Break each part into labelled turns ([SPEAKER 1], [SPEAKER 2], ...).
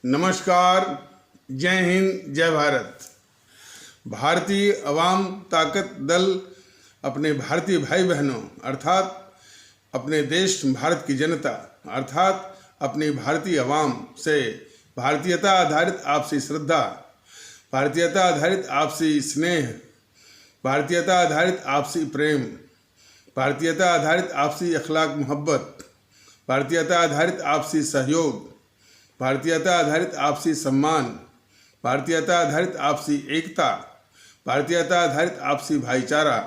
[SPEAKER 1] नमस्कार, जय हिंद, जय भारत। भारतीय अवाम ताकत दल अपने भारतीय भाई बहनों अर्थात अपने देश भारत की जनता अर्थात अपनी भारतीय अवाम से भारतीयता आधारित आपसी श्रद्धा, भारतीयता आधारित आपसी स्नेह, भारतीयता आधारित आपसी प्रेम, भारतीयता आधारित आपसी अखलाक मोहब्बत, भारतीयता आधारित आपसी सहयोग, भारतीयता आधारित आपसी सम्मान, भारतीयता आधारित आपसी एकता, भारतीयता आधारित आपसी भाईचारा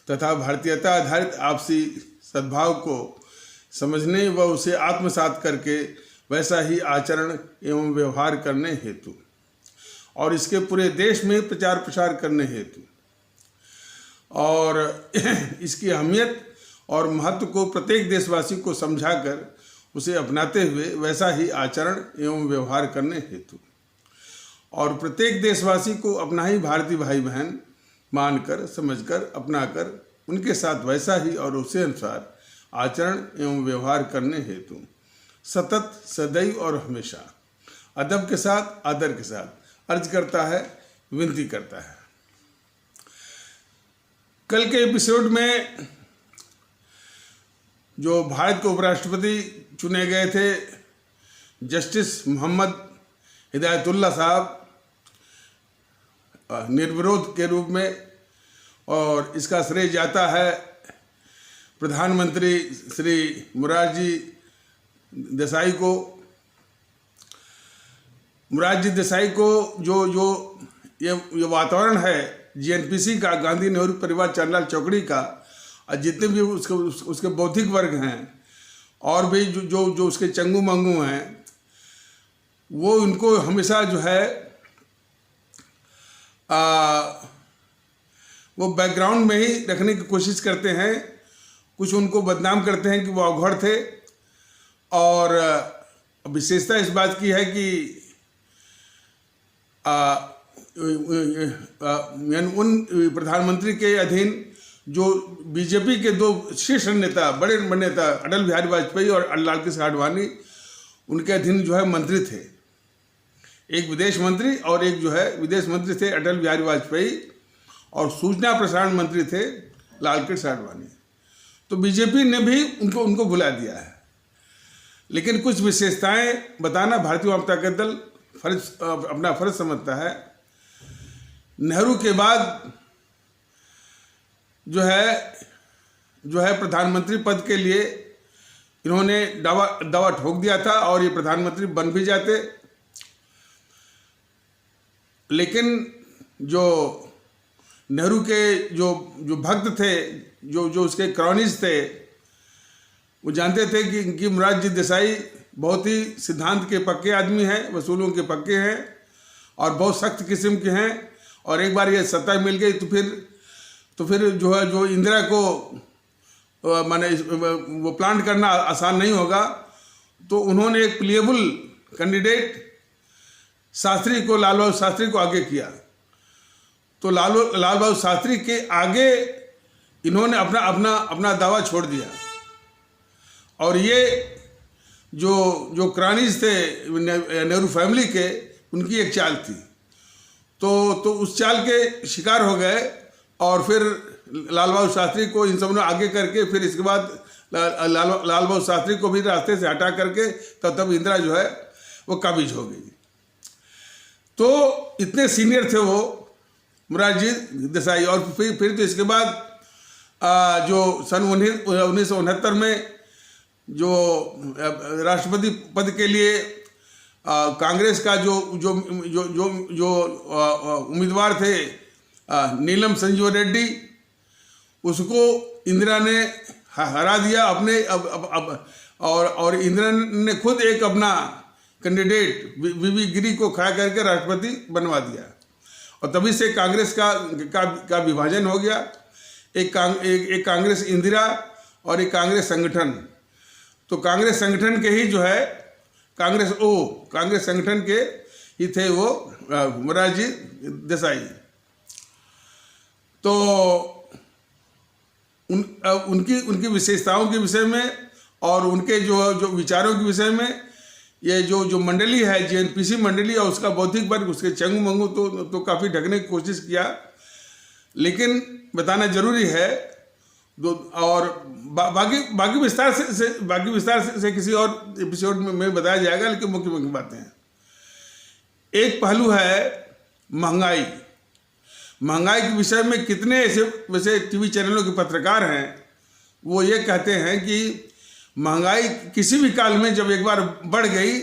[SPEAKER 1] तथा भारतीयता आधारित आपसी सद्भाव को समझने व उसे आत्मसात करके वैसा ही आचरण एवं व्यवहार करने हेतु और इसके पूरे देश में प्रचार प्रसार करने हेतु और इसकी अहमियत और महत्व को प्रत्येक देशवासी को समझाकर उसे अपनाते हुए वैसा ही आचरण एवं व्यवहार करने हेतु और प्रत्येक देशवासी को अपना ही भारतीय भाई बहन मानकर समझकर अपनाकर उनके साथ वैसा ही और उसी अनुसार आचरण एवं व्यवहार करने हेतु सतत सदैव और हमेशा अदब के साथ आदर के साथ अर्ज करता है, विनती करता है। कल के एपिसोड में जो भारत के उपराष्ट्रपति चुने गए थे जस्टिस मोहम्मद हिदायतुल्लाह साहब निर्विरोध के रूप में, और इसका श्रेय जाता है प्रधानमंत्री श्री मोरारजी देसाई को। मोरारजी देसाई को जो ये वातावरण है जीएनपीसी का, गांधी नेहरू परिवार चांदलाल चौकड़ी का, और जितने भी उसके बौद्धिक वर्ग हैं और भी जो उसके चंगू मंगू हैं, वो उनको हमेशा जो है वो बैकग्राउंड में ही रखने की कोशिश करते हैं। कुछ उनको बदनाम करते हैं कि वो अवघड़ थे, और विशेषता इस बात की है कि उन प्रधानमंत्री के अधीन जो बीजेपी के दो शीर्ष नेता, बड़े नेता अटल बिहारी वाजपेयी और लाल कृष्ण आडवाणी, उनके अधीन जो है मंत्री थे। एक विदेश मंत्री और एक जो है विदेश मंत्री थे अटल बिहारी वाजपेयी, और सूचना प्रसारण मंत्री थे लाल कृष्ण आडवाणी। तो बीजेपी ने भी उनको भुला दिया है। लेकिन कुछ विशेषताएं बताना भारतीय जनता ताकत दल अपना फर्ज समझता है। नेहरू के बाद जो है प्रधानमंत्री पद के लिए इन्होंने दावा ठोक दिया था और ये प्रधानमंत्री बन भी जाते। लेकिन जो नेहरू के जो भक्त थे, जो उसके क्रॉनिज थे, वो जानते थे कि मोरारजी देसाई बहुत ही सिद्धांत के पक्के आदमी हैं, वसूलों के पक्के हैं और बहुत सख्त किस्म के हैं। और एक बार ये सत्ता मिल गई तो फिर जो है जो इंदिरा को माने वो प्लांट करना आसान नहीं होगा। तो उन्होंने एक प्लेएबल कैंडिडेट शास्त्री को, लाल बहादुर शास्त्री को आगे किया। तो लाल बहादुर शास्त्री के आगे इन्होंने अपना दावा छोड़ दिया। और ये जो क्रानीज थे नेहरू फैमिली के, उनकी एक चाल थी। तो उस चाल के शिकार हो गए और फिर लाल बहादुर शास्त्री को इन सब ने आगे करके फिर इसके बाद लाल बहादुर शास्त्री को भी रास्ते से हटा करके तब इंदिरा जो है वो काबिज हो गई। तो इतने सीनियर थे वो मोरारजी देसाई। और फिर तो इसके बाद जो सन 1969 में जो राष्ट्रपति पद के लिए कांग्रेस का जो उम्मीदवार थे नीलम संजीव रेड्डी, उसको इंदिरा ने हरा दिया अपने और इंदिरा ने खुद एक अपना कैंडिडेट वीवी गिरी को खड़ा करके राष्ट्रपति बनवा दिया। और तभी से कांग्रेस का विभाजन हो गया। एक कांग्रेस इंदिरा और एक कांग्रेस संगठन। तो कांग्रेस संगठन के ही जो है कांग्रेस संगठन के ही थे वो मोरारजी देसाई। तो उनकी विशेषताओं के विषय में और उनके जो विचारों के विषय में ये जो मंडली है, जेएनपीसी मंडली और उसका बौद्धिक वर्ग, उसके चंगू मंगू तो काफ़ी ढकने की कोशिश किया, लेकिन बताना जरूरी है। और बाकी विस्तार से किसी और एपिसोड में बताया जाएगा, लेकिन मुख्य बातें हैं। एक पहलू है महंगाई। महंगाई के विषय में कितने ऐसे वैसे टीवी चैनलों के पत्रकार हैं, वो ये कहते हैं कि महंगाई किसी भी काल में जब एक बार बढ़ गई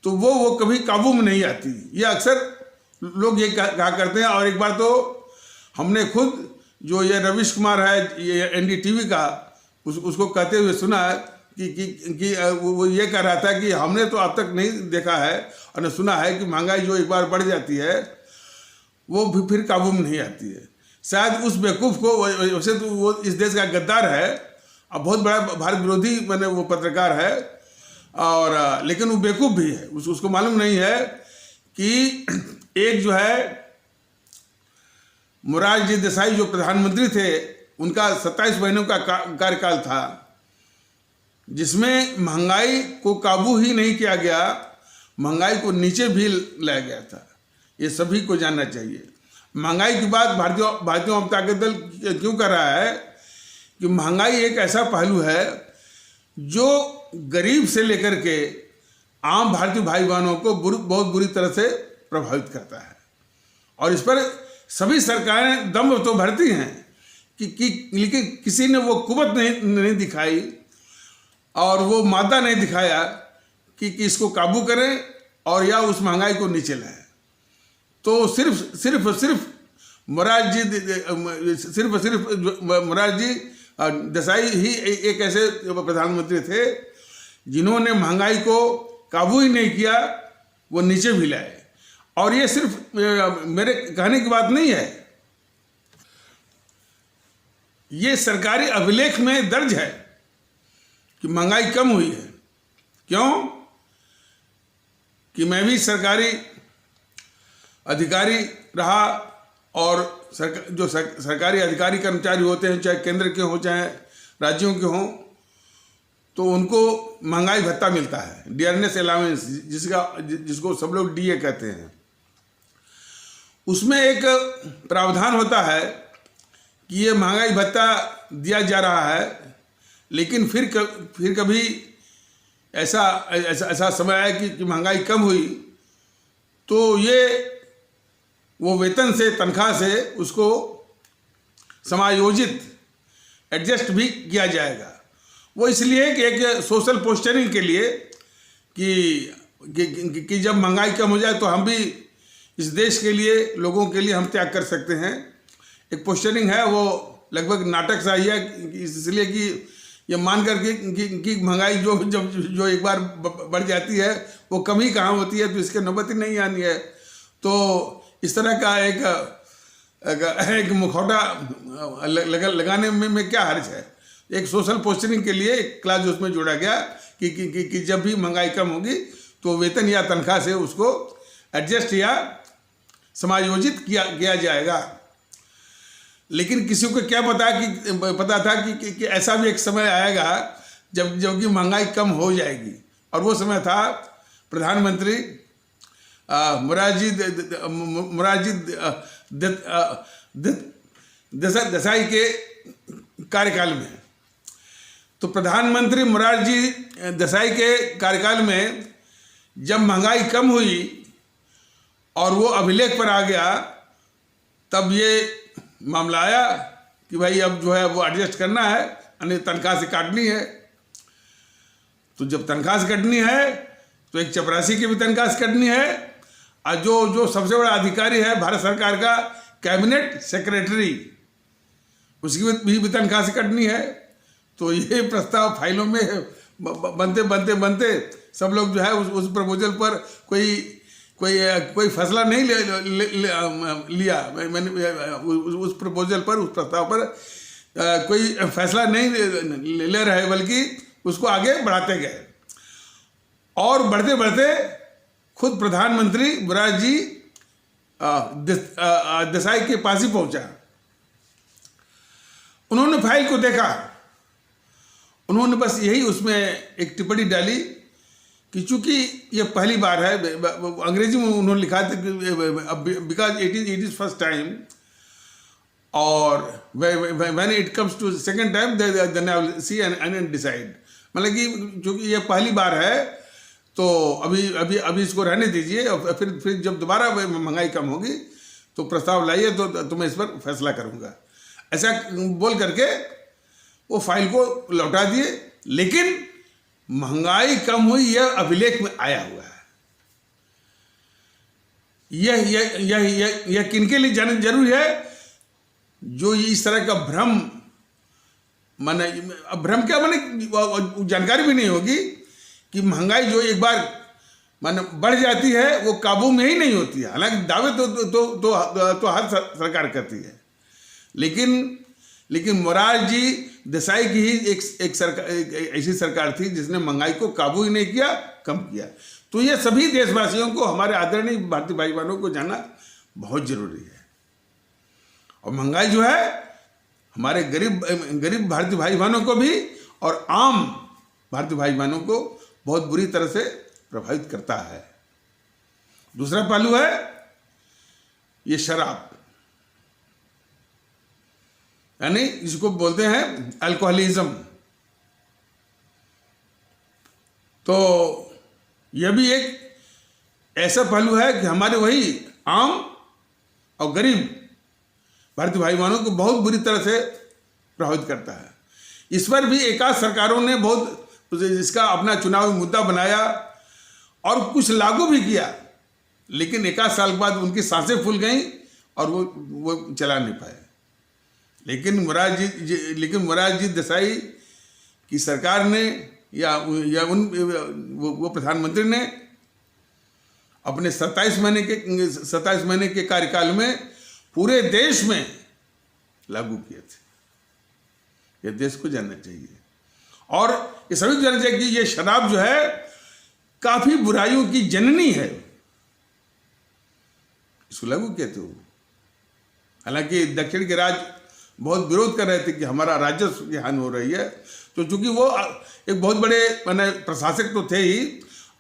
[SPEAKER 1] तो वो कभी काबू में नहीं आती। ये अक्सर लोग ये कहा करते हैं। और एक बार तो हमने खुद जो ये रवीश कुमार है, ये एनडीटीवी का, उसको कहते हुए सुना कि वो ये कह रहा था कि हमने तो अब तक नहीं देखा है और न सुना है कि महंगाई जो एक बार बढ़ जाती है वो भी फिर काबू में नहीं आती है। शायद उस बेवकूफ़ को, वैसे तो वो इस देश का गद्दार है और बहुत बड़ा भारत विरोधी मैंने वो पत्रकार है, और लेकिन वो बेवकूफ़ भी है। उसको मालूम नहीं है कि एक जो है मोरारजी देसाई जो प्रधानमंत्री थे, उनका 27 महीनों का कार्यकाल था, जिसमें महंगाई को काबू ही नहीं किया गया, महंगाई को नीचे भी लाया गया था। ये सभी को जानना चाहिए। महंगाई की बात भारतीय जनता दल क्यों कर रहा है कि महंगाई एक ऐसा पहलू है जो गरीब से लेकर के आम भारतीय भाई बहनों को बहुत बुरी तरह से प्रभावित करता है। और इस पर सभी सरकारें दम तो भरती हैं लेकिन किसी ने वो कुवत नहीं दिखाई और वो मादा नहीं दिखाया कि इसको काबू करें और या उस महंगाई को नीचे लाएं। तो सिर्फ मोरारजी देसाई ही एक ऐसे प्रधानमंत्री थे जिन्होंने महंगाई को काबू ही नहीं किया, वो नीचे भी लाए। और ये सिर्फ मेरे कहने की बात नहीं है, ये सरकारी अभिलेख में दर्ज है कि महंगाई कम हुई है। क्यों? कि मैं भी सरकारी अधिकारी रहा और जो सरकारी अधिकारी कर्मचारी होते हैं, चाहे केंद्र के हों चाहे राज्यों के हों, तो उनको महंगाई भत्ता मिलता है, डियरनेस अलाउंस, जिसको सब लोग डीए कहते हैं। उसमें एक प्रावधान होता है कि ये महंगाई भत्ता दिया जा रहा है, लेकिन फिर कभी ऐसा समय आया कि महंगाई कम हुई तो वो वेतन से, तनख्वाह से उसको समायोजित, एडजस्ट भी किया जाएगा। वो इसलिए कि एक सोशल पोस्चरिंग के लिए कि जब महंगाई कम हो जाए तो हम भी इस देश के लिए, लोगों के लिए हम त्याग कर सकते हैं। एक पोस्चरिंग है, वो लगभग नाटक सा ही है, इसलिए कि ये मान करके कि महंगाई जो एक बार बढ़ जाती है वो कम ही कहाँ होती है, तो इसके नौबत ही नहीं आनी है। तो इस तरह का एक मुखौटा लगाने में क्या हर्ज है। एक सोशल पोस्चरिंग के लिए एक क्लास उसमें जोड़ा गया कि जब भी महंगाई कम होगी तो वेतन या तनख्वाह से उसको एडजस्ट या समायोजित किया जाएगा। लेकिन किसी को क्या पता था कि ऐसा भी एक समय आएगा जबकि महंगाई कम हो जाएगी। और वो समय था प्रधानमंत्री मोरारजी देसाई के कार्यकाल में। तो प्रधानमंत्री मोरारजी देसाई के कार्यकाल में जब महंगाई कम हुई और वो अभिलेख पर आ गया, तब ये मामला आया कि भाई अब जो है वो एडजस्ट करना है, यानी तनख्वाह से काटनी है। तो जब तनख्वाह से कटनी है तो एक चपरासी की भी तनख्वाह से कटनी है, और जो सबसे बड़ा अधिकारी है भारत सरकार का कैबिनेट सेक्रेटरी, उसकी भी तनख्वाह से कटनी है। तो ये प्रस्ताव फाइलों में बनते सब लोग जो है उस प्रपोजल पर कोई फैसला नहीं लिया। मैंने उस प्रपोजल पर, उस प्रस्ताव पर कोई फैसला नहीं ले रहे, बल्कि उसको आगे बढ़ाते गए। और बढ़ते बढ़ते खुद प्रधानमंत्री मोरारजी देसाई के पास ही पहुंचा। उन्होंने फाइल को देखा, उन्होंने बस यही उसमें एक टिप्पणी डाली कि चूंकि ये पहली बार है, अंग्रेजी में उन्होंने लिखा था because it is first time, और when it comes to second time then I will see and decide. मतलब कि चूंकि ये पहली बार है तो अभी इसको रहने दीजिए, और फिर जब दोबारा महंगाई कम होगी तो प्रस्ताव लाइए तो मैं इस पर फैसला करूंगा। ऐसा बोल करके वो फाइल को लौटा दिए। लेकिन महंगाई कम हुई यह अभिलेख में आया हुआ है। यह किनके लिए जानना जरूरी है? जो इस तरह का भ्रम, माने भ्रम क्या, माने जानकारी भी नहीं होगी कि महंगाई जो एक बार माने बढ़ जाती है वो काबू में ही नहीं होती है। हालांकि दावे तो हर सरकार करती है, लेकिन मोरारजी देसाई की ही एक ऐसी सरकार थी जिसने महंगाई को काबू ही नहीं किया, कम किया। तो ये सभी देशवासियों को, हमारे आदरणीय भारतीय भाई बहनों को जानना बहुत जरूरी है। और महंगाई जो है हमारे गरीब भारतीय भाई बहनों को भी और आम भारतीय भाई बहनों को बहुत बुरी तरह से प्रभावित करता है। दूसरा पहलू है ये शराब, यानी इसको बोलते हैं अल्कोहलिज्म। तो यह भी एक ऐसा पहलू है कि हमारे वही आम और गरीब भारतीय भाई बहनों को बहुत बुरी तरह से प्रभावित करता है। इस पर भी एकाध सरकारों ने बहुत इसका अपना चुनावी मुद्दा बनाया और कुछ लागू भी किया, लेकिन एकाध साल के बाद उनकी सांसें फूल गईं और वो चला नहीं पाए। लेकिन मोरारजी देसाई की सरकार ने या वो प्रधानमंत्री ने अपने 27 महीने के कार्यकाल में पूरे देश में लागू किए थे। ये देश को जानना चाहिए, और ये सभी को जानना चाहिए कि ये शराब जो है काफी बुराइयों की जननी है। इसको लागू किए थे। हालांकि दक्षिण के राज्य बहुत विरोध कर रहे थे कि हमारा राजस्व की हानि हो रही है। तो चूंकि वो एक बहुत बड़े माने प्रशासक तो थे ही,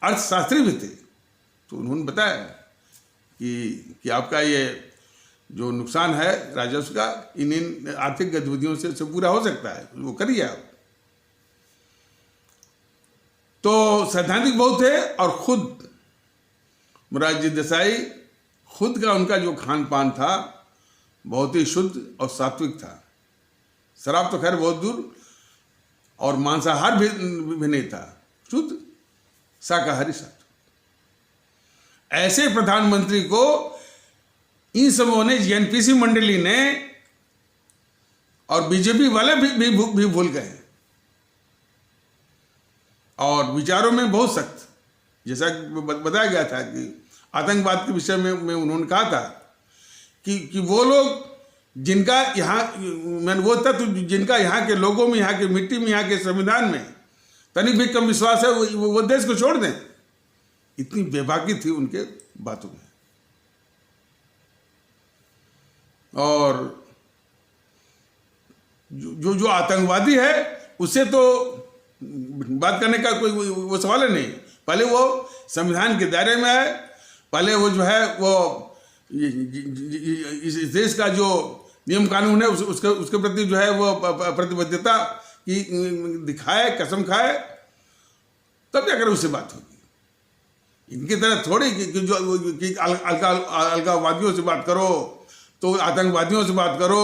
[SPEAKER 1] अर्थशास्त्री भी थे, तो उन्होंने बताया कि आपका ये जो नुकसान है राजस्व का, इन आर्थिक गतिविधियों से पूरा हो सकता है, वो करिए आप। तो सैद्धांतिक बहुत थे, और खुद मोरारजी देसाई खुद का उनका जो खान पान था बहुत ही शुद्ध और सात्विक था। शराब तो खैर बहुत दूर, और मांसाहार भी नहीं था, शुद्ध शाकाहारी सात्विक। ऐसे प्रधानमंत्री को इन समूहों ने, एनपीसी मंडली ने और बीजेपी वाले भी भूल गए, और विचारों में बहुत सख्त। जैसा बताया गया था कि आतंकवाद के विषय में उन्होंने कहा था कि वो लोग जिनका यहाँ, मैंने वो तत्व जिनका यहाँ के लोगों में, यहाँ की मिट्टी में, यहाँ के संविधान में तनिक भी कम विश्वास है, वो देश को छोड़ दें। इतनी बेबाकी थी उनके बातों में। और जो आतंकवादी है उससे तो बात करने का कोई वो सवाल है नहीं। पहले वो संविधान के दायरे में आए, पहले वो जो है वो इस देश का जो नियम कानून है उसके प्रति जो है वो प्रतिबद्धता की दिखाए, कसम खाए, तब जाकर उससे बात होगी। इनकी तरह थोड़ी कि अलगाववादियों से बात करो, तो आतंकवादियों से बात करो,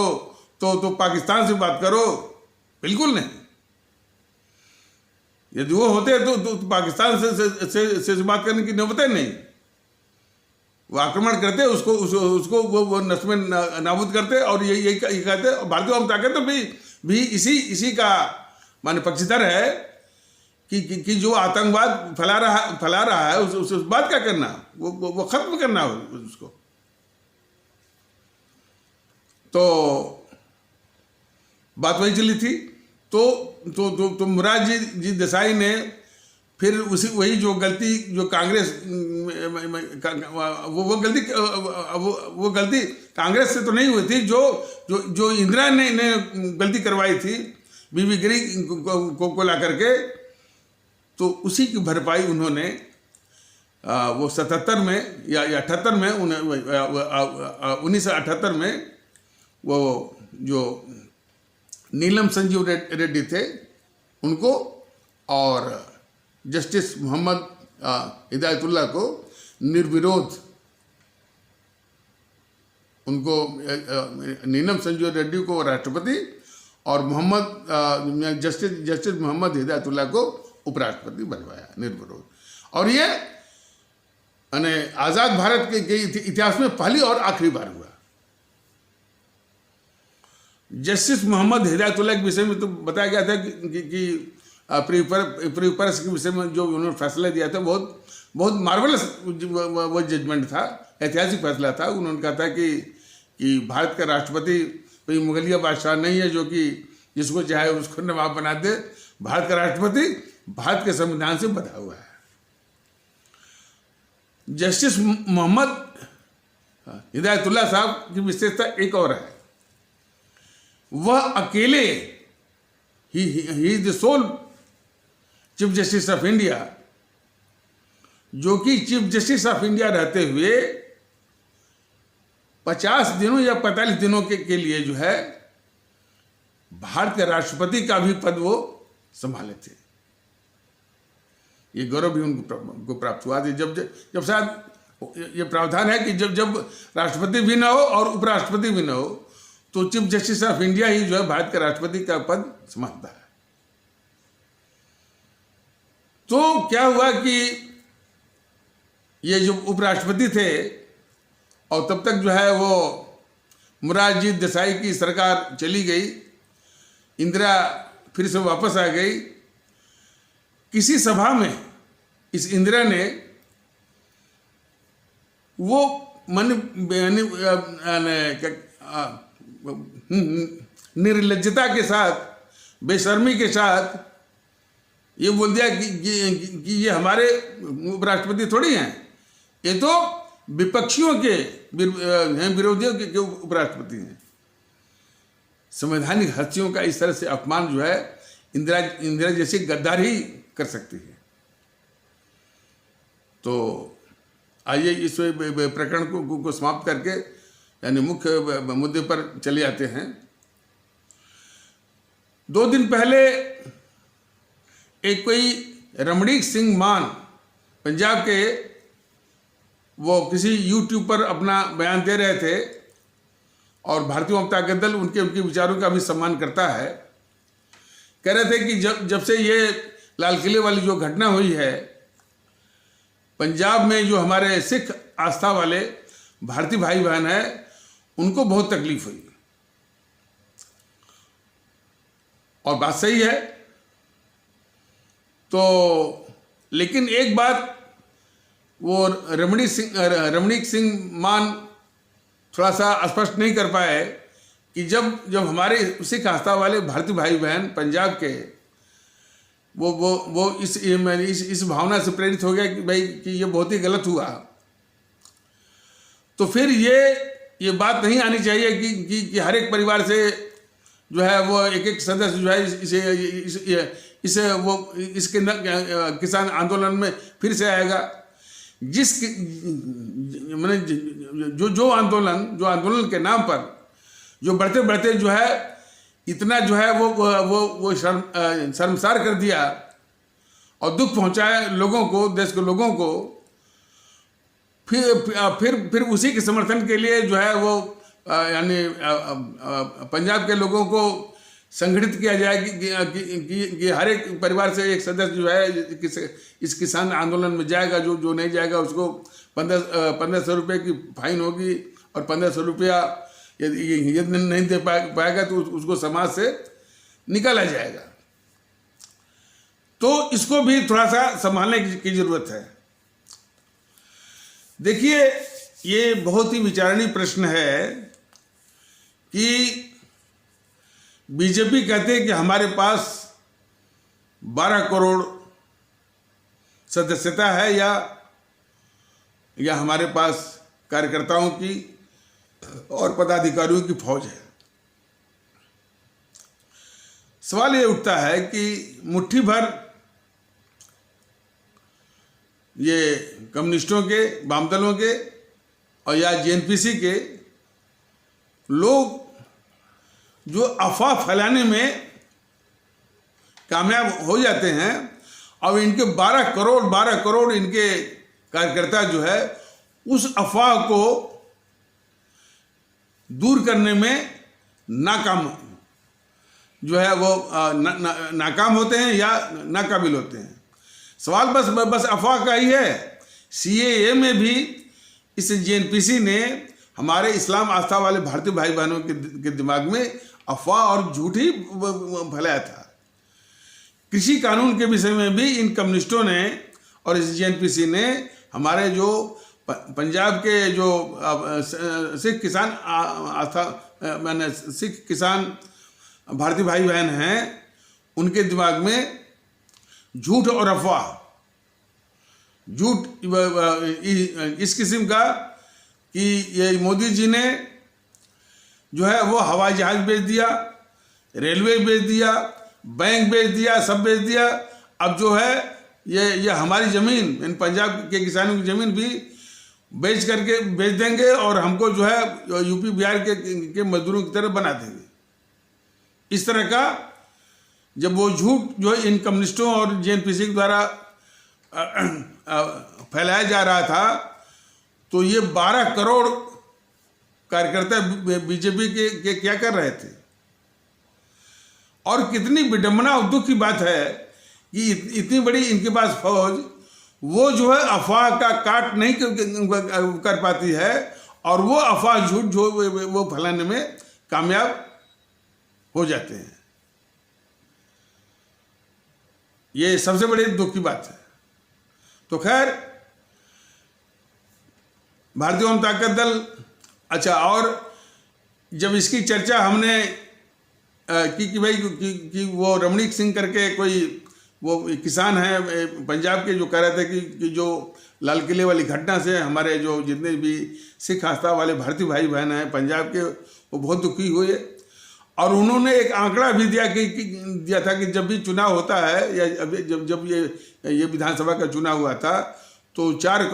[SPEAKER 1] तो पाकिस्तान से बात करो, बिल्कुल नहीं। यदि वो होते तो पाकिस्तान से बात करने की नौबत नहीं। वो आक्रमण करते, उसको वो नष्ट में नाबूद करते, और यही कहते। और भारतीय हम ताकत तो भी इसी का माने पक्षधर है कि जो आतंकवाद फैला रहा है उस बात क्या करना, वो खत्म करना हो उसको। तो बात वही चली थी। तो मोरारजी देसाई ने फिर वही जो गलती जो कांग्रेस, वो गलती कांग्रेस से तो नहीं हुई थी, जो इंदिरा ने गलती करवाई थी, बीबी गिरी को ला करके, तो उसी की भरपाई उन्होंने वो 77 में या 78 में 1978 में वो जो नीलम संजीव रेड्डी थे उनको और जस्टिस मोहम्मद हिदायतुल्लाह को निर्विरोध उनको नीलम संजीव रेड्डी को राष्ट्रपति और जस्टिस मोहम्मद हिदायतुल्लाह को उपराष्ट्रपति बनवाया निर्विरोध। और ये आज़ाद भारत के इतिहास में पहली और आखिरी बार हुआ। जस्टिस मोहम्मद हिदायतुल्लाह के विषय में तो बताया गया था कि प्रीफरस के विषय में जो उन्होंने फैसला दिया था बहुत मार्वलस वो जजमेंट था, ऐतिहासिक फैसला था। उन्होंने कहा था कि भारत का राष्ट्रपति कोई मुगलिया बादशाह नहीं है जो कि जिसको चाहे उसको नवाब बना दे। भारत का राष्ट्रपति भारत के संविधान से बंधा हुआ है। जस्टिस मोहम्मद हिदायतुल्लाह साहब की विशेषता एक और है, वह अकेले ही is the sole chief justice of India जो कि चीफ जस्टिस ऑफ इंडिया रहते हुए 50 दिनों या 45 दिनों के लिए जो है भारत के राष्ट्रपति का भी पद वो संभाले थे। ये गौरव भी उनको प्राप्त हुआ था। जब शायद ये प्रावधान है कि जब राष्ट्रपति भी ना हो और उपराष्ट्रपति भी ना हो तो चीफ जस्टिस ऑफ इंडिया ही जो है भारत के राष्ट्रपति का पद संभालता है। तो क्या हुआ कि ये जो उपराष्ट्रपति थे और तब तक जो है वो मोरारजी देसाई की सरकार चली गई, इंदिरा फिर से वापस आ गई। किसी सभा में इस इंदिरा ने वो निर्लज्जता के साथ, बेशर्मी के साथ ये बोल दिया कि ये हमारे उपराष्ट्रपति थोड़ी हैं, ये तो विपक्षियों के विरोधियों के उपराष्ट्रपति हैं। संवैधानिक हस्तियों का इस तरह से अपमान जो है इंदिरा जैसी गद्दार ही कर सकती है। तो आइए इस प्रकरण को समाप्त करके यानी मुख्य मुद्दे पर चले जाते हैं। 2 दिन पहले एक कोई रमणीक सिंह मान पंजाब के वो किसी YouTube पर अपना बयान दे रहे थे और भारतीय जनता दल उनके विचारों का भी सम्मान करता है। कह रहे थे कि जब से ये लाल किले वाली जो घटना हुई है, पंजाब में जो हमारे सिख आस्था वाले भारतीय भाई बहन हैं उनको बहुत तकलीफ हुई। और बात सही है। तो लेकिन एक बात वो रमणीक सिंह मान थोड़ा सा स्पष्ट नहीं कर पाए कि जब हमारे सिख आस्था वाले भारतीय भाई बहन पंजाब के वो इस भावना से प्रेरित हो गया कि भाई कि ये बहुत ही गलत हुआ, तो फिर ये बात नहीं आनी चाहिए कि हर एक परिवार से जो है वो एक सदस्य जो है इसके किसान आंदोलन में फिर से आएगा। मैंने जो आंदोलन के नाम पर जो बढ़ते बढ़ते जो है इतना जो है वो शर्मसार कर दिया और दुख पहुंचाया लोगों को, देश के लोगों को, फिर उसी के समर्थन के लिए जो है वो यानी पंजाब के लोगों को संगठित किया जाए कि हर एक परिवार से एक सदस्य जो है इस किसान आंदोलन में जाएगा, जो नहीं जाएगा उसको 1500 रुपये की फाइन होगी और 1500 रुपया यदि नहीं दे पाएगा तो उसको समाज से निकाला जाएगा। तो इसको भी थोड़ा सा संभालने की जरूरत है। देखिए ये बहुत ही विचारणीय प्रश्न है कि बीजेपी कहते हैं कि हमारे पास 12 करोड़ सदस्यता है या हमारे पास कार्यकर्ताओं की और पदाधिकारियों की फौज है। सवाल ये उठता है कि मुट्ठी भर ये कम्युनिस्टों के, वाम दलों के और या जेएनपीसी के लोग जो अफवाह फैलाने में कामयाब हो जाते हैं और इनके 12 करोड़ इनके कार्यकर्ता जो है उस अफवाह को दूर करने में नाकाम जो है वो नाकाम होते हैं या नाकाबिल होते हैं। सवाल बस अफवाह का ही है। सीएए में भी इस जेएनपीसी ने हमारे इस्लाम आस्था वाले भारतीय भाई बहनों के दिमाग में अफवाह और झूठ ही फैलाया था। कृषि कानून के विषय में भी इन कम्युनिस्टों ने और इस जेएनपीसी ने हमारे जो पंजाब के जो सिख किसान आस्था मैंने सिख किसान भारतीय भाई बहन हैं उनके दिमाग में झूठ और अफवाह, झूठ इस किस्म का कि ये मोदी जी ने जो है वो हवाई जहाज बेच दिया, रेलवे बेच दिया, बैंक बेच दिया, सब बेच दिया। अब जो है ये हमारी ज़मीन, इन पंजाब के किसानों की ज़मीन भी बेच करके बेच देंगे और हमको जो है यूपी बिहार के मजदूरों की तरह बना देंगे। इस तरह का जब वो झूठ जो इन कम्युनिस्टों और जेएनपीसी के द्वारा फैलाया जा रहा था तो ये 12 करोड़ कार्यकर्ता बीजेपी के क्या कर रहे थे। और कितनी विडंबना और दुख की बात है कि इतनी बड़ी इनके पास फौज वो जो है अफवाह का काट नहीं कर पाती है और वो अफवाह झूठ जो वो फैलाने में कामयाब हो जाते हैं। ये सबसे बड़ी दुख की बात है। तो खैर भारतीय जनता ताकत दल, अच्छा, और जब इसकी चर्चा हमने की कि भाई कि वो रमणीक सिंह करके कोई वो किसान है पंजाब के जो कह रहे थे कि जो लाल किले वाली घटना से हमारे जो जितने भी सिख आस्था वाले भारतीय भाई बहन हैं पंजाब के वो बहुत दुखी हुए। और उन्होंने एक आंकड़ा भी दिया था कि जब भी चुनाव होता है या जब ये विधानसभा का चुनाव हुआ था तो 4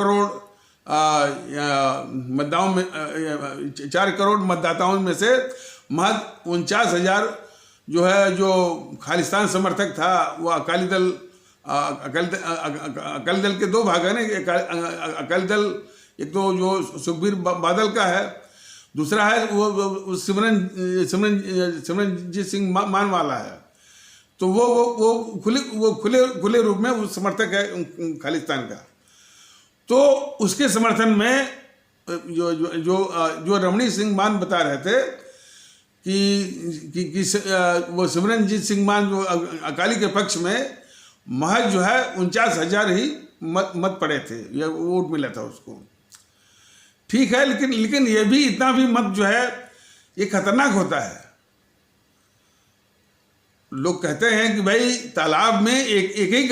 [SPEAKER 1] करोड़ मतदाताओं में से महज 49,000 जो है जो खालिस्तान समर्थक था वो अकाली दल के 2 भाग है ना। अकाली दल एक तो जो सुखबीर बादल का है, दूसरा है वो सिमरनजीत सिंह मान वाला है। तो वो खुले रूप में वो समर्थक है खालिस्तान का। तो उसके समर्थन में जो रमणीक सिंह मान बता रहे थे कि वो सिमरनजीत सिंह मान जो अकाली के पक्ष में महज जो है 49,000 ही मत पड़े थे या वोट मिला था उसको। ठीक है, लेकिन ये भी इतना भी मत जो है ये खतरनाक होता है। लोग कहते हैं कि भाई तालाब में एक ही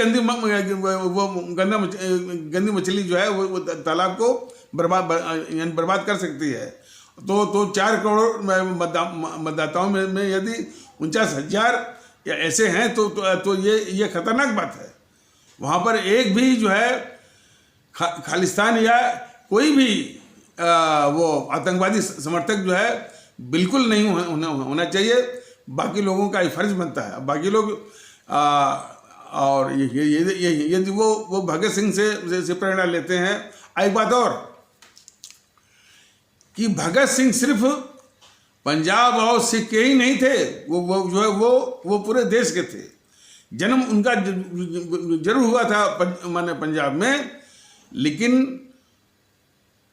[SPEAKER 1] गंदी मछली जो है वो तालाब को बर्बाद कर सकती है। तो 4 करोड़ मतदाताओं में यदि 49,000 या ऐसे हैं तो ये खतरनाक बात है। वहाँ पर एक भी जो है खालिस्तान या कोई भी वो आतंकवादी समर्थक जो है बिल्कुल नहीं होना चाहिए। बाकी लोगों का ये फर्ज बनता है। बाकी लोग और यदि वो भगत सिंह से प्रेरणा लेते हैं। एक बात और कि भगत सिंह सिर्फ पंजाब और सिख के ही नहीं थे, वो जो है वो पूरे देश के थे। जन्म उनका जरूर हुआ था माने पंजाब में, लेकिन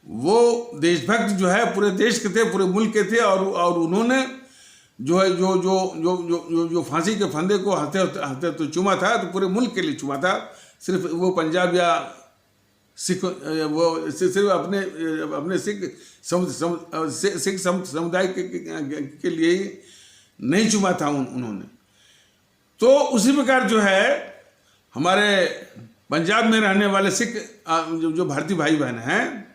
[SPEAKER 1] वो देशभक्त जो है पूरे देश के थे, पूरे मुल्क के थे। और उन्होंने जो है जो फांसी के फंदे को हंसते तो चूमा था तो पूरे मुल्क के लिए चूमा था। सिर्फ वो पंजाब या सिख वो सिर्फ अपने सिख समुदाय के लिए ही नहीं चुमा था उन्होंने। तो उसी प्रकार जो है हमारे पंजाब में रहने वाले सिख जो भारतीय भाई बहन हैं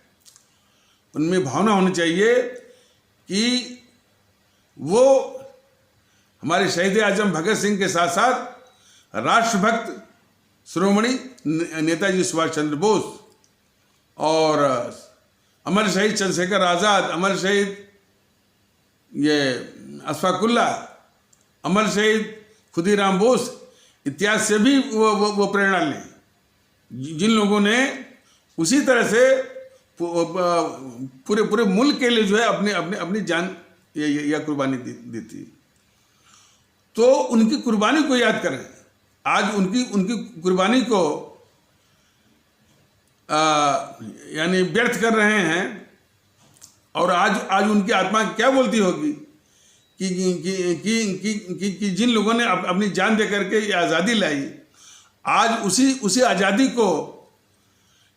[SPEAKER 1] उनमें भावना होनी चाहिए कि वो हमारे शहीद आजम भगत सिंह के साथ साथ राष्ट्रभक्त शिरोमणि नेताजी सुभाष चंद्र बोस और अमर शहीद चंद्रशेखर आज़ाद, अमर शहीद ये अशफाक उल्लाह, अमर शहीद खुदीराम बोस इत्यादि से भी वो प्रेरणा लें, जिन लोगों ने उसी तरह से पूरे मुल्क के लिए जो है अपनी जान या कुर्बानी दी थी। तो उनकी कुर्बानी को याद करें। आज उनकी कुर्बानी को यानी व्यर्थ कर रहे हैं, और आज उनकी आत्मा क्या बोलती होगी कि जिन लोगों ने अपनी जान दे करके ये आज़ादी लाई, आज उसी आज़ादी को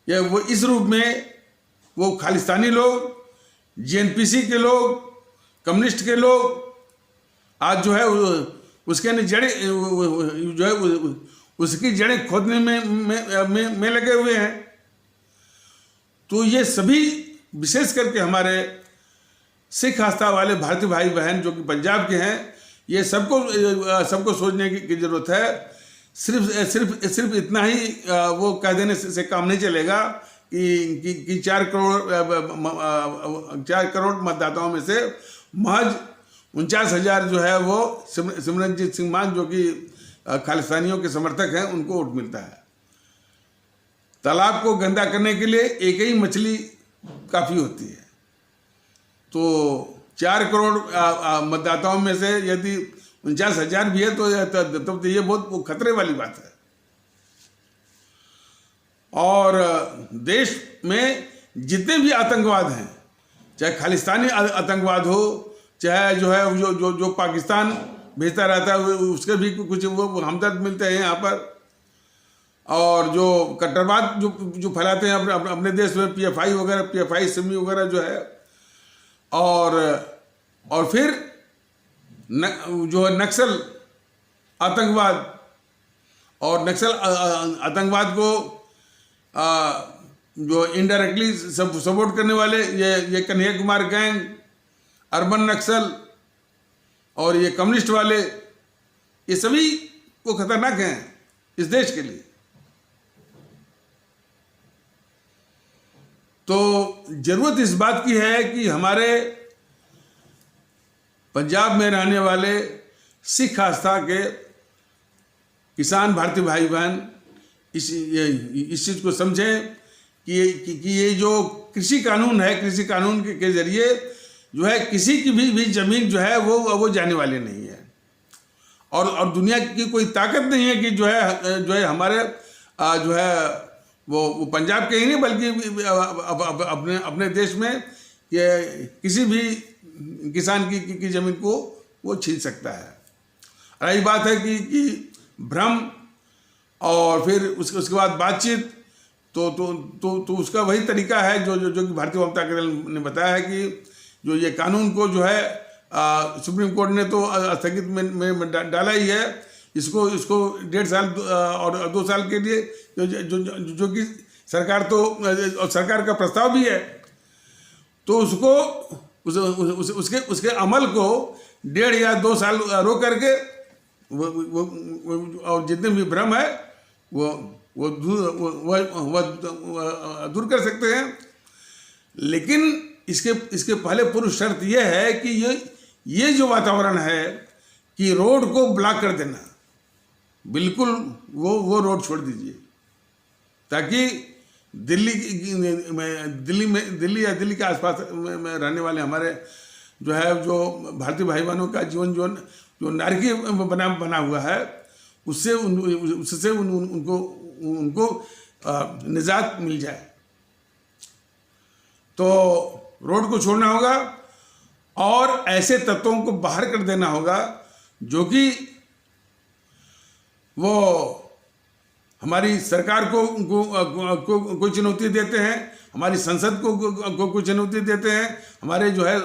[SPEAKER 1] या वो इस रूप में वो खालिस्तानी लोग, जेएनपीसी के लोग, कम्युनिस्ट के लोग आज जो है उसके जड़ें जो है उसकी जड़ें खोदने में लगे हुए हैं। तो ये सभी विशेष करके हमारे सिख आस्था वाले भारतीय भाई बहन जो कि पंजाब के हैं, ये सबको सोचने की ज़रूरत है। सिर्फ इतना ही वो कह देने से काम नहीं चलेगा कि 4 करोड़ मतदाताओं में से महज 49,000 जो है वो सिमरनजीत सिंह मान जो कि खालिस्तानियों के समर्थक हैं, उनको वोट मिलता है। तालाब को गंदा करने के लिए एक ही मछली काफ़ी होती है। तो 4 करोड़ मतदाताओं में से यदि 49,000 भी है तो ये बहुत खतरे वाली बात है। और देश में जितने भी आतंकवाद हैं, चाहे खालिस्तानी आतंकवाद हो, चाहे जो है जो पाकिस्तान भेजता रहता है, उसके भी कुछ वो हमदर्द मिलते हैं यहाँ पर। और जो कट्टरवाद जो फैलाते हैं अपने देश में, PFI वगैरह, PFI सिमी वगैरह जो है, और फिर जो है नक्सल आतंकवाद, और नक्सल आतंकवाद को जो इनडायरेक्टली सपोर्ट करने वाले ये कन्हैया कुमार गैंग, अर्बन नक्सल और ये कम्युनिस्ट वाले, ये सभी वो खतरनाक हैं इस देश के लिए। तो जरूरत इस बात की है कि हमारे पंजाब में रहने वाले सिख आस्था के किसान भारतीय भाई बहन इस चीज़ को समझें कि ये जो कृषि कानून है, कृषि कानून के जरिए जो है किसी की भी जमीन जो है वो जाने वाली नहीं है। और दुनिया की कोई ताकत नहीं है कि जो है हमारे जो है वो पंजाब के ही नहीं बल्कि अपने देश में किसी भी किसान की जमीन को वो छीन सकता है। रही बात है कि भ्रम और फिर उसके बाद बातचीत, तो उसका वही तरीका है जो कि भारतीय जनता दल ने बताया है कि जो ये कानून को जो है सुप्रीम कोर्ट ने तो स्थगित में डाला ही है। इसको 1.5 साल और 2 साल के लिए जो कि सरकार का प्रस्ताव भी है, तो उसके अमल को 1.5 या 2 साल रोक करके और जितने भी भ्रम है वो दूर कर सकते हैं। लेकिन इसके पहले पूर्व शर्त यह है कि ये जो वातावरण है कि रोड को ब्लॉक कर देना, बिल्कुल वो रोड छोड़ दीजिए, ताकि दिल्ली या दिल्ली के आसपास में रहने वाले हमारे जो भारतीय भाई बहनों का जीवन जो नारकीय बना हुआ है, उससे उनको निजात मिल जाए। तो रोड को छोड़ना होगा और ऐसे तत्वों को बाहर कर देना होगा जो कि वो हमारी सरकार को कोई चुनौती देते हैं, हमारी संसद को कोई चुनौती देते हैं, हमारे जो है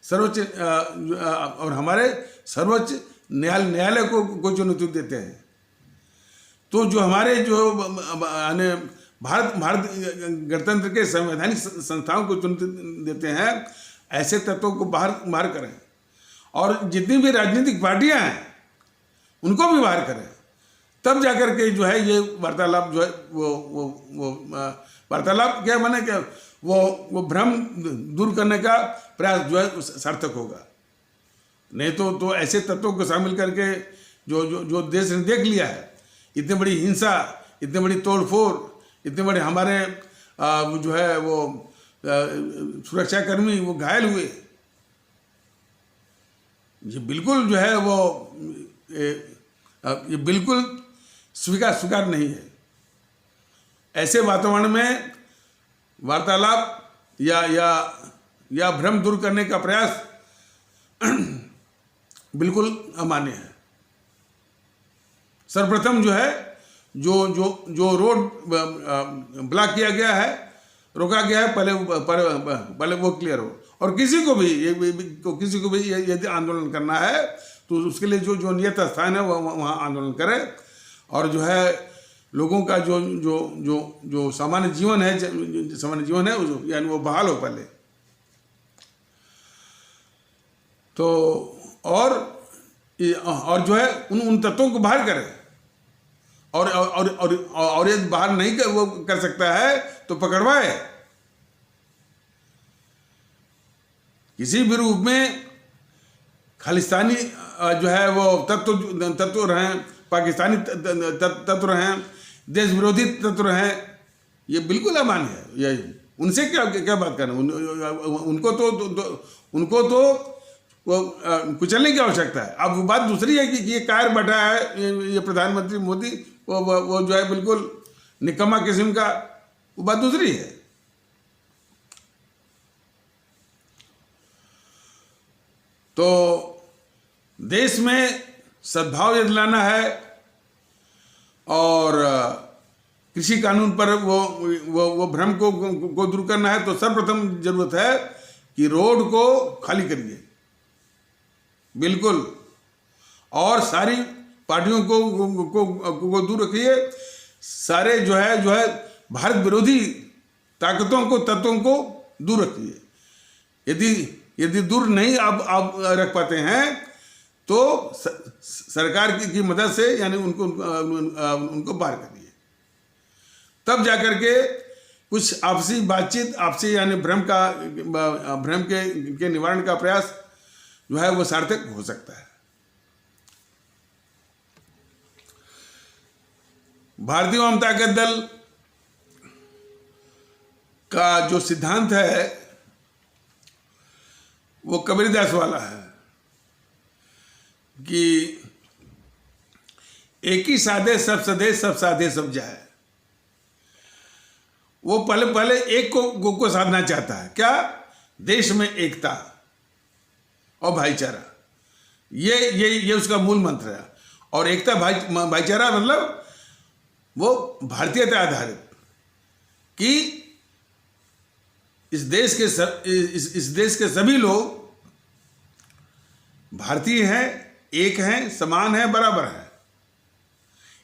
[SPEAKER 1] सर्वोच्च और हमारे सर्वोच्च न्यायालय को कोई चुनौती देते हैं। तो जो हमारे भारत गणतंत्र के संवैधानिक संस्थाओं को चुनौती देते हैं, ऐसे तत्वों को बाहर करें। और जितनी भी राजनीतिक पार्टियां हैं उनको भी बाहर करें, तब जाकर के जो है ये वार्तालाप जो है वो वार्तालाप क्या माने क्या वो भ्रम दूर करने का प्रयास जो है सार्थक होगा। नहीं तो ऐसे तत्वों को शामिल करके जो देश ने देख लिया है, इतनी बड़ी हिंसा, इतनी बड़ी तोड़फोड़, इतने बड़े हमारे जो है वो सुरक्षाकर्मी वो घायल हुए, ये बिल्कुल जो है वो ये बिल्कुल स्वीकार नहीं है। ऐसे वातावरण में वार्तालाप या भ्रम दूर करने का प्रयास बिल्कुल अमान्य है। सर्वप्रथम जो है जो रोड ब्लॉक किया गया है, रोका गया है, पहले वो क्लियर हो। और किसी को भी यदि आंदोलन करना है तो उसके लिए जो नियत स्थान है वहाँ आंदोलन करे, और जो है लोगों का जो सामान्य जीवन है यानी वो बहाल हो पहले। तो और जो है उन तत्वों को बाहर करे, और यदि बाहर नहीं वो कर सकता है तो पकड़वाए। किसी भी रूप में खालिस्तानी जो है वो तत्व रहें, पाकिस्तानी तत्व रहें, देश विरोधी तत्व रहें, ये कि बिल्कुल अमान्य है। यही उनसे क्या बात करना, उनको तो वो कुचलने की आवश्यकता है। अब बात दूसरी है कि ये कायर बैठा है ये प्रधानमंत्री मोदी, वो जो है बिल्कुल निकम्मा किस्म का, वो बात दूसरी है। तो देश में सद्भाव यदि लाना है और कृषि कानून पर वो भ्रम को दूर करना है, तो सर्वप्रथम जरूरत है कि रोड को खाली करिए बिल्कुल, और सारी पार्टियों को दूर रखिए। सारे जो है भारत विरोधी तत्वों को दूर रखिए। यदि दूर नहीं आप रख पाते हैं तो सरकार की मदद से यानी उनको बाहर करिए। तब जाकर के कुछ आपसी बातचीत, आपसी यानी भ्रम के निवारण का प्रयास जो है वो सार्थक हो सकता है। भारतीय आवाम ताकत दल का जो सिद्धांत है वो कबीरदास वाला है कि एक ही साधे सब सदे, सब साधे सब जाए। वो पहले एक को साधना चाहता है, क्या? देश में एकता और भाईचारा, ये उसका मूल मंत्र है। और एकता भाईचारा मतलब वो भारतीयता आधारित, कि इस देश के सभी लोग भारतीय हैं, एक हैं, समान हैं, बराबर हैं।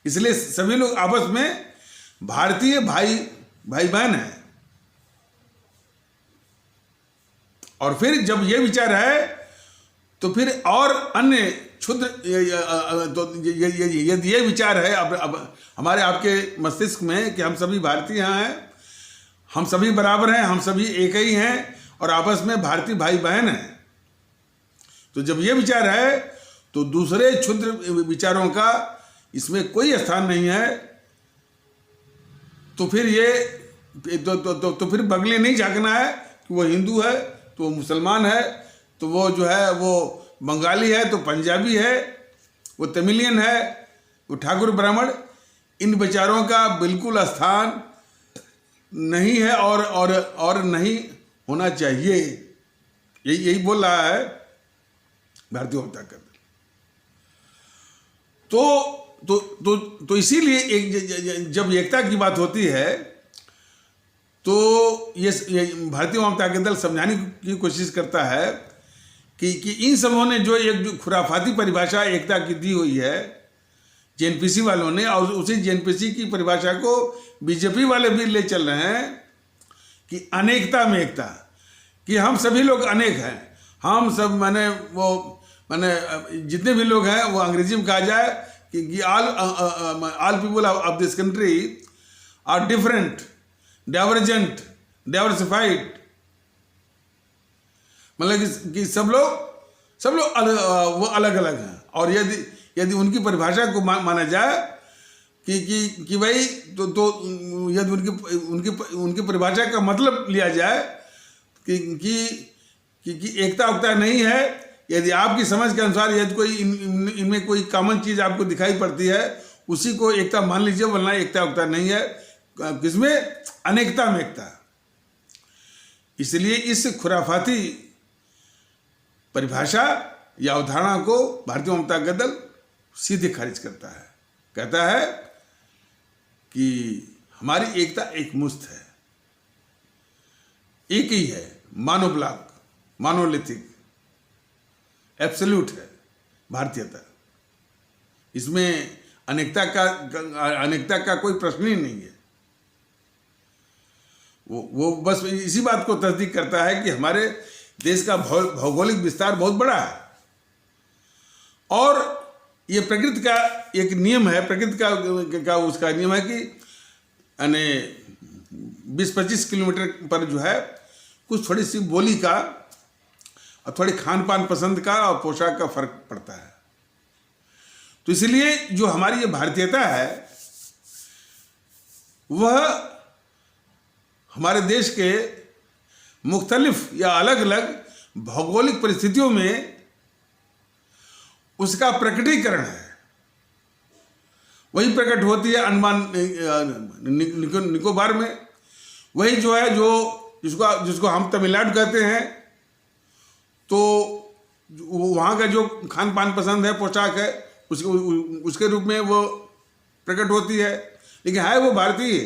[SPEAKER 1] इसलिए सभी लोग आपस में भारतीय भाई बहन हैं। और फिर जब ये विचार है तो फिर और अन्य क्षुद्र तो यदि ये विचार है अब हमारे आपके मस्तिष्क में कि हम सभी भारतीय हैं, हम सभी बराबर हैं, हम सभी एक ही हैं और आपस में भारतीय भाई बहन हैं, तो जब ये विचार है तो दूसरे क्षुद्र विचारों का इसमें कोई स्थान नहीं है। तो फिर ये तो फिर बगले नहीं झांकना है कि वो हिंदू है तो वो मुसलमान है, तो वो जो है वो बंगाली है तो पंजाबी है, वो तमिलियन है, वो ठाकुर ब्राह्मण, इन विचारों का बिल्कुल स्थान नहीं है और नहीं होना चाहिए। यही बोल रहा है भारतीय जनता दल। तो इसीलिए जब एकता की बात होती है तो ये भारतीय जनता दल समझाने की कोशिश करता है कि इन सबों ने जो खुराफाती परिभाषा एकता की दी हुई है जेएनपीसी वालों ने, और उसी जेएनपीसी की परिभाषा को बीजेपी वाले भी ले चल रहे हैं कि अनेकता में एकता, कि हम सभी लोग अनेक हैं, हम सब माने जितने भी लोग हैं वो अंग्रेजी में कहा जाए कि all people of this country are different, divergent, diversified, मतलब कि सब लोग वो अलग अलग हैं। और यदि उनकी परिभाषा को माना जाए कि भाई तो यदि उनकी परिभाषा का मतलब लिया जाए कि एकता उकता नहीं है, यदि आपकी समझ के अनुसार यदि कोई इनमें कोई कॉमन चीज आपको दिखाई पड़ती है, उसी को एकता मान लीजिए, वरना एकता उकता नहीं है। किसमें? अनेकता में एकता। इसलिए इस खुराफाती परिभाषा या अवधारणा को भारतीय जनता दल सीधे खारिज करता है। कहता है कि हमारी एकता एकमुश्त है, एक ही है, मोनोब्लॉक, मोनोलिथिक, एब्सोल्यूट है भारतीयता। इसमें अनेकता का कोई प्रश्न ही नहीं है। वो बस इसी बात को तस्दीक करता है कि हमारे देश का भौगोलिक विस्तार बहुत बड़ा है, और ये प्रकृति का एक नियम है, प्रकृति का उसका नियम है कि 20-25 किलोमीटर पर जो है कुछ थोड़ी सी बोली का और थोड़ी खान पान पसंद का और पोशाक का फर्क पड़ता है। तो इसलिए जो हमारी ये भारतीयता है, वह हमारे देश के मुख्तलिफ या अलग अलग भौगोलिक परिस्थितियों में उसका प्रकटीकरण है। वही प्रकट होती है अंडमान निकोबार में, वही जो है जिसको हम तमिलनाडु कहते हैं, तो वहाँ का जो खान पान पसंद है, पोशाक है, उसके रूप में वो प्रकट होती है, लेकिन है वो भारतीय।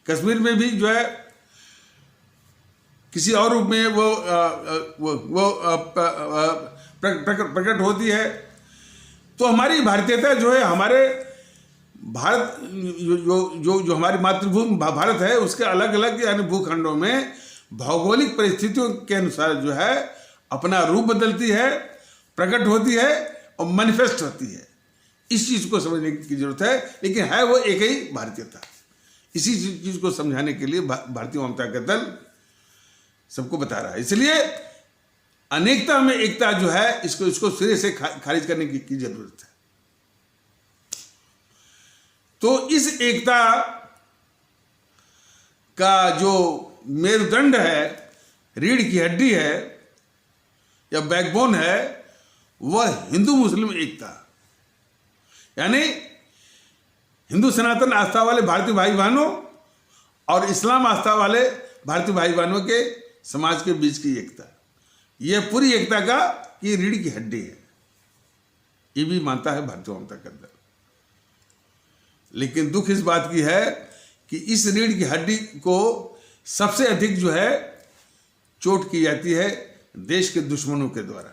[SPEAKER 1] कश्मीर में भी जो है किसी और रूप में वो प्रकट होती है। तो हमारी भारतीयता जो है, हमारे भारत जो हमारी मातृभूमि भारत है, उसके अलग अलग यानी भूखंडों में भौगोलिक परिस्थितियों के अनुसार जो है अपना रूप बदलती है, प्रकट होती है और मैनिफेस्ट होती है। इस चीज को समझने की जरूरत है, लेकिन है वो एक ही भारतीयता। इसी चीज को समझाने के लिए भारतीय जनता दल सबको बता रहा है। इसलिए अनेकता में एकता जो है, इसको सिरे से खारिज करने की जरूरत है। तो इस एकता का जो मेरुदंड है, रीढ़ की हड्डी है या बैकबोन है, वह हिंदू मुस्लिम एकता, यानी हिंदू सनातन आस्था वाले भारतीय भाई बहनों और इस्लाम आस्था वाले भारतीय भाई बहनों के समाज के बीच की एकता, यह पूरी एकता का ये रीढ़ की हड्डी है। ये भी मानता है भारतीय जनता दल। लेकिन दुख इस बात की है कि इस रीढ़ की हड्डी को सबसे अधिक जो है चोट की जाती है देश के दुश्मनों के द्वारा।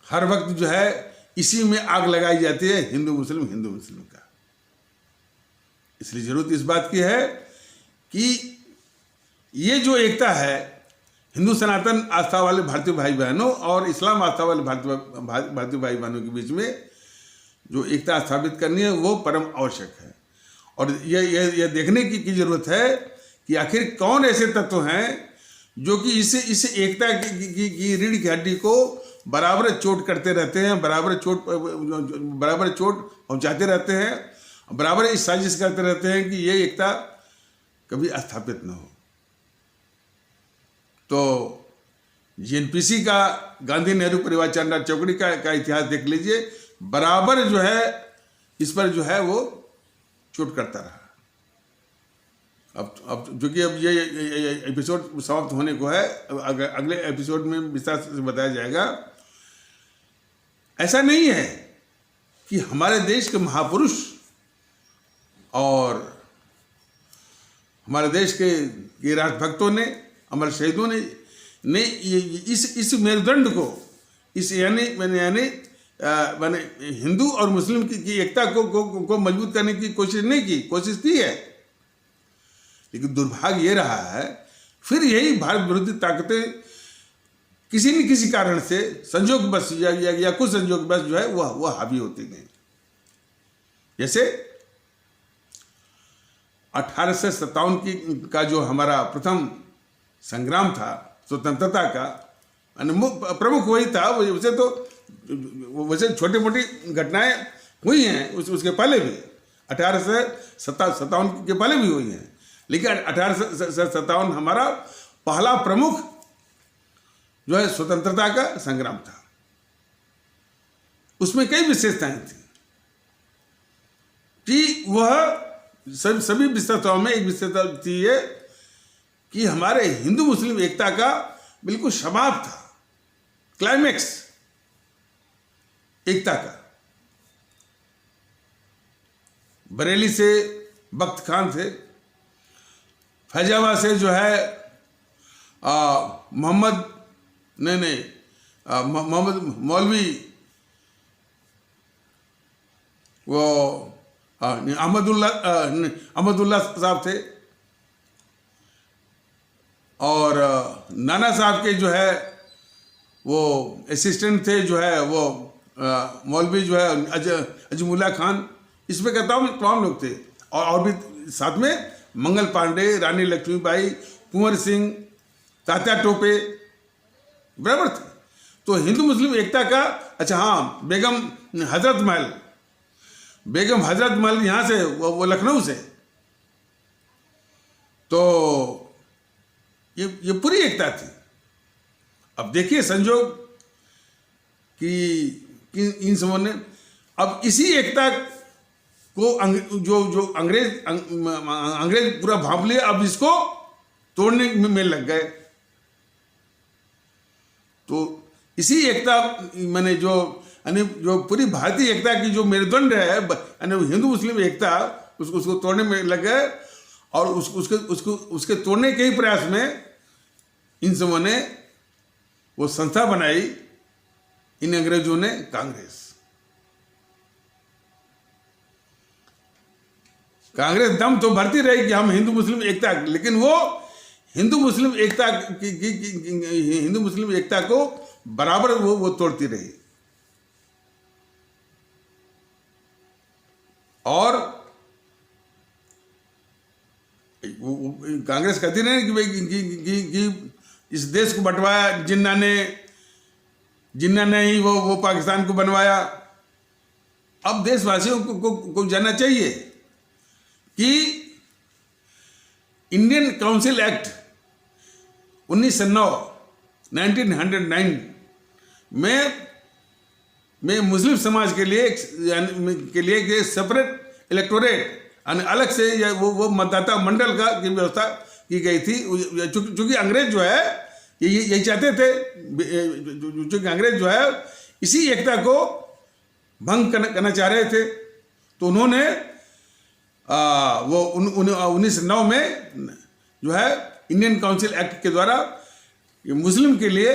[SPEAKER 1] हर वक्त जो है इसी में आग लगाई जाती है, हिंदू मुस्लिम का। इसलिए जरूरत इस बात की है कि ये जो एकता है हिंदू सनातन आस्था वाले भारतीय भाई बहनों और इस्लाम आस्था वाले भारतीय भाई बहनों के बीच में जो एकता स्थापित करनी है, वो परम आवश्यक है। और ये देखने की जरूरत है कि आखिर कौन ऐसे तत्व हैं जो कि इस एकता की रीढ़ की हड्डी को बराबर चोट करते रहते हैं, बराबर चोट पहुंचाते रहते हैं, बराबर इस साजिश करते रहते हैं कि ये एकता कभी स्थापित न हो। तो जीएनपीसी का, गांधी नेहरू परिवार चांदा चौकड़ी का इतिहास देख लीजिए, बराबर जो है इस पर जो है वो चोट करता रहा। अब जो कि अब ये एपिसोड समाप्त होने को है, अगले एपिसोड में विस्तार से बताया जाएगा। ऐसा नहीं है कि हमारे देश के महापुरुष और हमारे देश के राष्ट्रभक्तों ने, अमर शहीदों ने इस मेरुदंड को, इस यानी हिंदू और मुस्लिम की एकता को मजबूत करने की कोशिश नहीं की, कोशिश की है, लेकिन दुर्भाग्य ये रहा है फिर यही भारत विरोधी ताकतें किसी न किसी कारण से संयोगवश या कुछ संयोगवश जो है वह हावी होते गए। जैसे 1857 का जो हमारा प्रथम संग्राम था स्वतंत्रता का, प्रमुख वही था। वैसे छोटी मोटी घटनाएं हुई हैं उसके पहले भी, 1857 के पहले भी हुई हैं, लेकिन 1857 हमारा पहला प्रमुख जो है स्वतंत्रता का संग्राम था। उसमें कई विशेषताएं थी कि वह सभी विशेषताओं में एक विशेषता थी ये कि हमारे हिंदू मुस्लिम एकता का बिल्कुल समाप्त था, क्लाइमेक्स एकता का। बरेली से बख्त खान थे, फैजाबाद से जो है मोहम्मद मौलवी वो अहमदुल्ला साहब थे, और नाना साहब के जो है वो असिस्टेंट थे जो है वो मौलवी जो है अजमुल्ला खान। इसमें का तमाम लोग थे, और भी साथ में मंगल पांडे, रानी लक्ष्मीबाई, कुंवर सिंह, तात्या टोपे बराबर थे। तो हिंदू मुस्लिम एकता का, अच्छा हाँ, बेगम हजरत महल यहाँ से, वो लखनऊ से। तो ये पूरी एकता थी। अब देखिए संजोग कि इन समूह ने अब इसी एकता को जो अंग्रेज पूरा भांप लिया, अब इसको तोड़ने में लग गए। तो इसी एकता मैंने जो पूरी भारतीय एकता की जो मेरुदंड है हिंदू मुस्लिम एकता, उसको तोड़ने में लग गए, और उसके तोड़ने के ही प्रयास में इन समूह ने वो संस्था बनाई, इन अंग्रेजों ने, कांग्रेस दम तो भरती रही कि हम हिंदू मुस्लिम एकता, लेकिन वो हिंदू मुस्लिम एकता को बराबर वो तोड़ती रही। और कांग्रेस कहती नहीं कि भाई कि इस देश को बंटवाया जिन्ना ने ही वो पाकिस्तान को बनवाया। अब देशवासियों को जानना चाहिए कि इंडियन काउंसिल एक्ट 1909 में मुस्लिम समाज के लिए सेपरेट इलेक्टोरेट अलग से या वो मतदाता मंडल की व्यवस्था की गई थी। चूंकि अंग्रेज जो है यही चाहते थे, चूंकि अंग्रेज जो है इसी एकता को भंग करना चाह रहे थे, तो उन्होंने वो 1909 में जो है इंडियन काउंसिल एक्ट के द्वारा मुस्लिम के लिए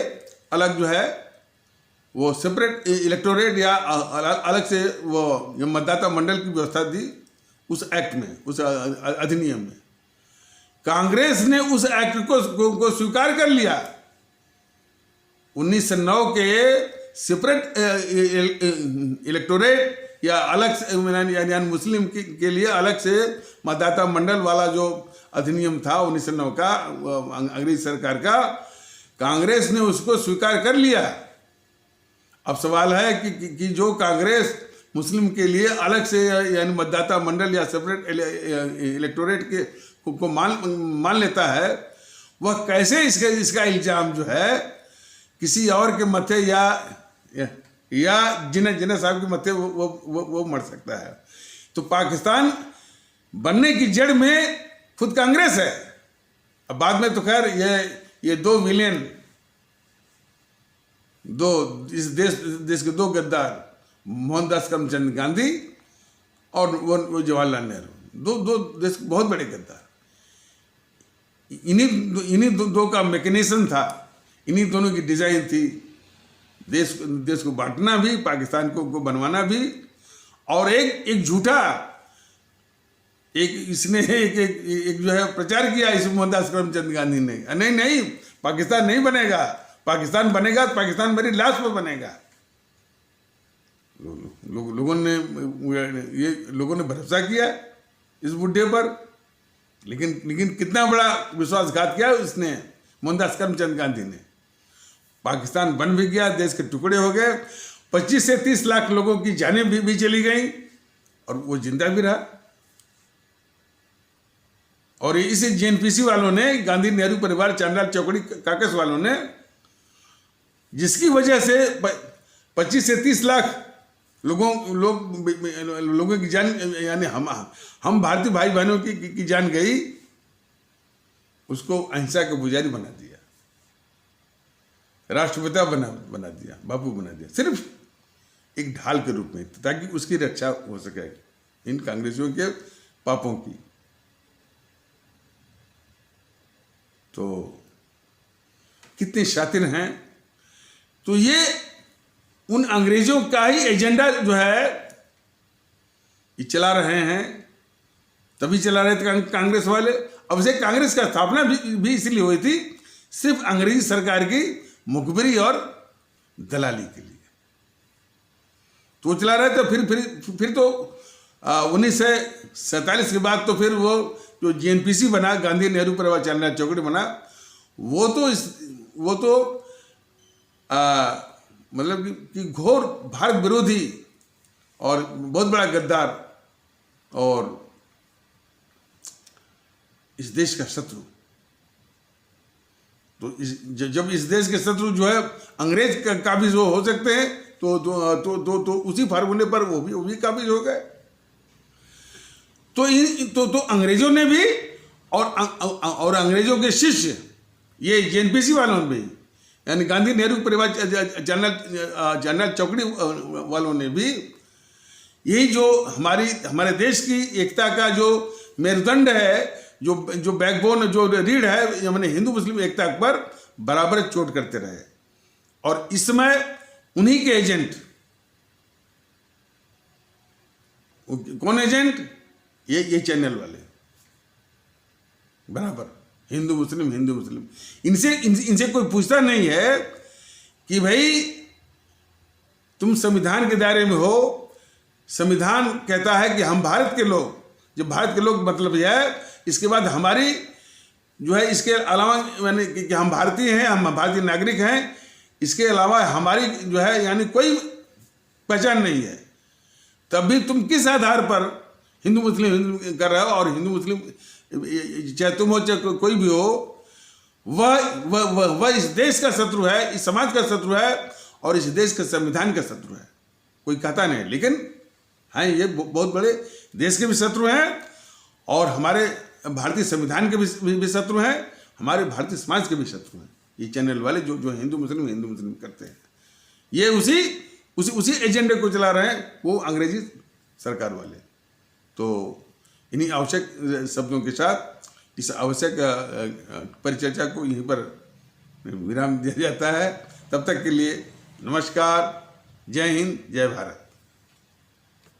[SPEAKER 1] अलग जो है वो सेपरेट इलेक्टोरेट या अलग से वो मतदाता मंडल की व्यवस्था दी उस एक्ट में, उस अधिनियम में। कांग्रेस ने उस एक्ट को स्वीकार कर लिया। 1909 के सेपरेट इलेक्टोरेट या अलग से यानी मुस्लिम के लिए अलग से मतदाता मंडल वाला जो अधिनियम था 1909 का अंग्रेज सरकार का, कांग्रेस ने उसको स्वीकार कर लिया। अब सवाल है कि जो कांग्रेस मुस्लिम के लिए अलग से यानी मतदाता मंडल या सेपरेट इलेक्टोरेट के को मान लेता है, वह कैसे इसका इल्जाम जो है किसी और के मथे या जिन्ना साहब के मथे वो मर सकता है। तो पाकिस्तान बनने की जड़ में खुद कांग्रेस है। अब बाद में तो खैर ये 2 विलेन, इस देश के 2 गद्दार, मोहनदास करमचंद गांधी और वो जवाहरलाल नेहरू, 2 देश के बहुत बड़े गद्दार। इन्हीं दो का मैकेनिज्म था, इन्हीं दोनों की डिजाइन थी, देश को बांटना भी, पाकिस्तान को बनवाना भी। और एक झूठा इसने एक जो है प्रचार किया इस मोहनदास करमचंद गांधी ने, नहीं पाकिस्तान नहीं बनेगा, पाकिस्तान बनेगा तो पाकिस्तान मेरी लाश पर बनेगा। लोगों ने भरोसा किया इस बुड्ढे पर, लेकिन कितना बड़ा विश्वासघात किया उसने, मोहनदास करमचंद गांधी ने। पाकिस्तान बन भी गया, देश के टुकड़े हो गए, 25 से 30 लाख लोगों की जानें भी चली गई और वो जिंदा भी रहा। और इस जेएनपीसी वालों ने, गांधी नेहरू परिवार चांडाल चौकड़ी काकस वालों ने, जिसकी वजह से 25 से 30 लाख लोगों की जान, यानी हम भारतीय भाई बहनों की जान गई, उसको अहिंसा के पुजारी बना दिया, राष्ट्रपिता बना दिया, बापू बना दिया, सिर्फ एक ढाल के रूप में, ताकि उसकी रक्षा हो सके इन कांग्रेसियों के पापों की। तो कितने शातिर हैं। तो ये उन अंग्रेजों का ही एजेंडा जो है ये चला रहे हैं, तभी चला रहे थे कांग्रेस वाले। अब से कांग्रेस का स्थापना भी इसलिए हुई थी, सिर्फ अंग्रेजी सरकार की मुखबिरी और दलाली के लिए। तो चला रहे थे। फिर तो 1947 के बाद तो फिर वो जो जेएनपीसी बना, गांधी नेहरू परिवार चांडाल चौकड़ी बना, वो तो मतलब कि घोर भारत विरोधी और बहुत बड़ा गद्दार और इस देश का शत्रु। तो जब इस देश के शत्रु जो है अंग्रेज काबिज हो सकते हैं, तो उसी फार्मूले पर वो भी काबिज हो गए। तो अंग्रेजों ने भी और अंग्रेजों के शिष्य, ये जेएनपीसी वालों ने भी, यानी गांधी नेहरू परिवार चांडाल चौकड़ी वालों ने भी, यही जो हमारे देश की एकता का जो मेरुदंड है, जो बैकबोन, जो रीढ़ है, मैंने हिंदू मुस्लिम एकता पर बराबर चोट करते रहे। और इस समय उन्हीं के एजेंट, कौन एजेंट? ये चैनल वाले बराबर हिंदू मुस्लिम। इनसे कोई पूछता नहीं है कि भाई तुम संविधान के दायरे में हो। संविधान कहता है कि हम भारत के लोग, जब भारत के लोग मतलब यह है, इसके बाद हमारी जो है, इसके अलावा यानी कि हम भारतीय हैं, हम भारतीय नागरिक हैं, इसके अलावा हमारी जो है यानी कोई पहचान नहीं है। तब भी तुम किस आधार पर हिंदू मुस्लिम कर रहे हो? और हिंदू मुस्लिम चाहे तुम हो चाहे कोई भी हो, वह इस देश का शत्रु है, इस समाज का शत्रु है और इस देश के संविधान का शत्रु है। कोई कहता नहीं, लेकिन हाँ, ये बहुत बड़े देश के भी शत्रु हैं और हमारे भारतीय संविधान के भी शत्रु हैं, हमारे भारतीय समाज के भी शत्रु हैं। ये चैनल वाले जो हिंदू मुस्लिम करते हैं, ये उसी एजेंडे को चला रहे हैं, वो अंग्रेजी सरकार वाले। तो इन्हीं आवश्यक शब्दों के साथ इस आवश्यक परिचर्चा को यहीं पर विराम दिया जाता है। तब तक के लिए नमस्कार, जय हिंद, जय भारत।